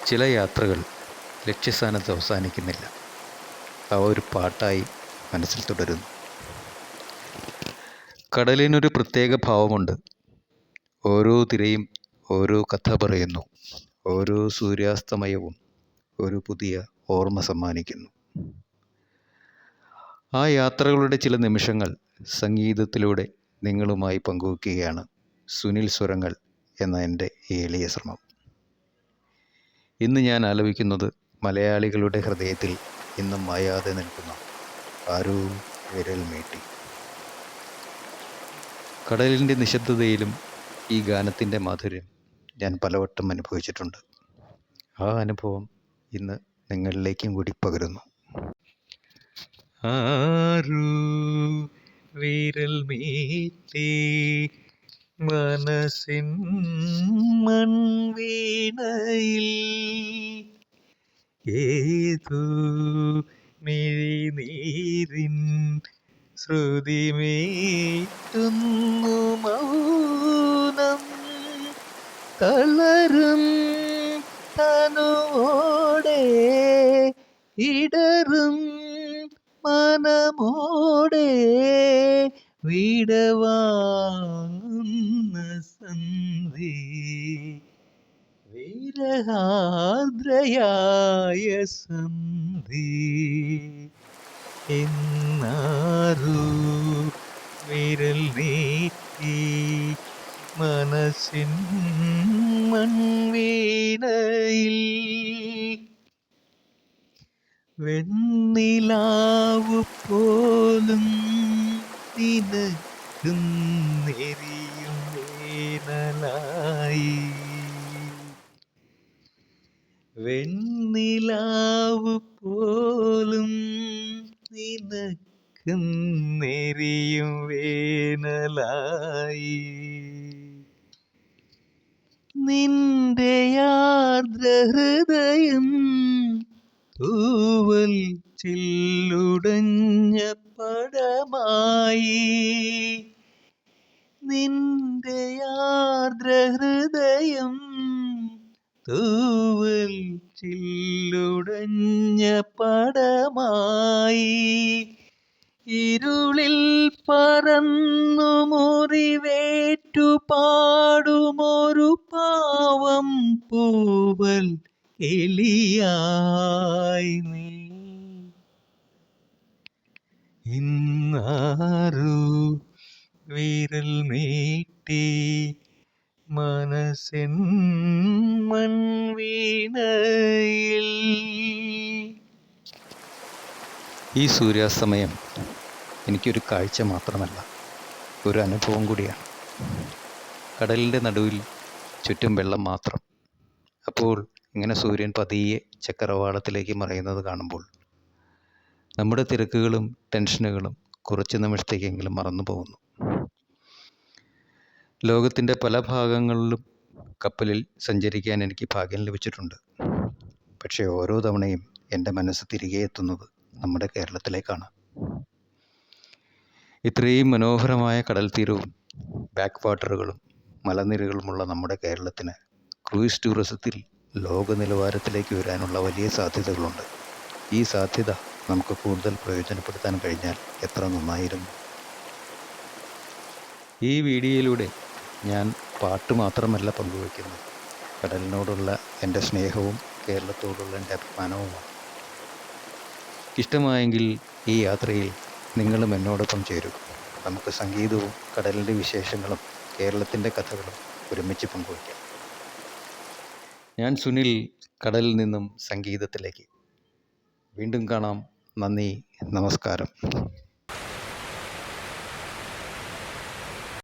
ചില യാത്രകൾ ലക്ഷ്യസ്ഥാനത്ത് അവസാനിക്കുന്നില്ല, അവ ഒരു പാട്ടായി മനസ്സിൽ തുടരുന്നു. കടലിനൊരു പ്രത്യേക ഭാവമുണ്ട്. ഓരോ തിരയും ഓരോ കഥ പറയുന്നു. ഓരോ സൂര്യാസ്തമയവും ഒരു പുതിയ ഓർമ്മ സമ്മാനിക്കുന്നു. ആ യാത്രകളുടെ ചില നിമിഷങ്ങൾ സംഗീതത്തിലൂടെ നിങ്ങളുമായി പങ്കുവയ്ക്കുകയാണ് സുനിൽ സ്വരങ്ങൾ എന്ന എൻ്റെ എളിയ ശ്രമം. ഇന്ന് ഞാൻ ആലപിക്കുന്നത് മലയാളികളുടെ ഹൃദയത്തിൽ ഇന്നും മായാതെ നിൽക്കുന്ന ആരോ വിരൽ മീട്ടി. കടലിൻ്റെ നിശബ്ദതയിലും ഈ ഗാനത്തിൻ്റെ മാധുര്യം ഞാൻ പലവട്ടം അനുഭവിച്ചിട്ടുണ്ട്. ആ അനുഭവം ഇന്ന് നിങ്ങളിലേക്കും കൂടി പകരുന്നു. ആരോ വിരൽ മീട്ടി മനസ്സിൻ മൺവീണയിൽ ഏതോ മിഴിനീരിൻ ശ്രുതിമീട്ടുന്നു മൗനം. തളരും തനുവോടെ ഇടറും മനമോടെ വിടവാങ്ങുന്ന സന്ധി, വിരഹാർദ്രയായ സന്ധി. എന്നാരോ വിരൽ നീട്ടി മനസ്സിൻ മൺവീണയിൽ വെണ്ണിലാവു പോലും നിനക്കും നെരിയും വേനലായി. വെണ്ണിലാവു പോലും നിനക്കും നെരിയും വേനലായി. നിന്റെ ആർദ്രഹൃദയം തൂവൽ ചില്ലുടഞ്ഞ പടമായി. നിന്റെ ആർദ്രഹൃദയം തൂവൽ ചില്ലുടഞ്ഞ പടമായി. ഇരുളിൽ പറന്നു മുറിവേറ്റു പാടുമൊരു പാവം പൂവൽ എലിയായി നീ. ഇന്നാരോ വിരൽ മീട്ടി മനസ്സിൻ മൺവീണയിൽ. ഈ സൂര്യാസ്തമയം എനിക്കൊരു കാഴ്ച മാത്രമല്ല, ഒരു അനുഭവം കൂടിയാണ്. കടലിൻ്റെ നടുവിൽ ചുറ്റും വെള്ളം മാത്രം. അപ്പോൾ ഇങ്ങനെ സൂര്യൻ പതിയെ ചക്രവാളത്തിലേക്ക് മറയുന്നത് കാണുമ്പോൾ നമ്മുടെ തിരക്കുകളും ടെൻഷനുകളും കുറച്ച് നിമിഷത്തേക്കെങ്കിലും മറന്നു പോകുന്നു. ലോകത്തിൻ്റെ പല ഭാഗങ്ങളിലും കപ്പലിൽ സഞ്ചരിക്കാൻ എനിക്ക് ഭാഗ്യം ലഭിച്ചിട്ടുണ്ട്. പക്ഷേ ഓരോ തവണയും എൻ്റെ മനസ്സ് തിരികെ എത്തുന്നത് നമ്മുടെ കേരളത്തിലേക്കാണ്. ഇത്രയും മനോഹരമായ കടൽ തീരവും ബാക്ക് വാട്ടറുകളും മലനിരകളുമുള്ള നമ്മുടെ കേരളത്തിന് ക്രൂയിസ് ടൂറിസത്തിൽ ലോക നിലവാരത്തിലേക്ക് വരാനുള്ള വലിയ സാധ്യതകളുണ്ട്. ഈ സാധ്യത നമുക്ക് കൂടുതൽ പ്രയോജനപ്പെടുത്താൻ കഴിഞ്ഞാൽ എത്ര നന്നായിരുന്നു. ഈ വീഡിയോയിലൂടെ ഞാൻ പാട്ട് മാത്രമല്ല പങ്കുവയ്ക്കുന്നത്, കടലിനോടുള്ള എൻ്റെ സ്നേഹവും കേരളത്തോടുള്ള എൻ്റെ അഭിമാനവുമാണ്. ഇഷ്ടമായെങ്കിൽ ഈ യാത്രയിൽ നിങ്ങളും എന്നോടൊപ്പം ചേരൂ. നമുക്ക് സംഗീതവും കടലിൻ്റെ വിശേഷങ്ങളും കേരളത്തിൻ്റെ കഥകളും ഒരുമിച്ച് പങ്കുവയ്ക്കാം. ഞാൻ സുനിൽ, കടലിൽ നിന്നും സംഗീതത്തിലേക്ക്. വീണ്ടും കാണാം. നന്ദി, നമസ്കാരം.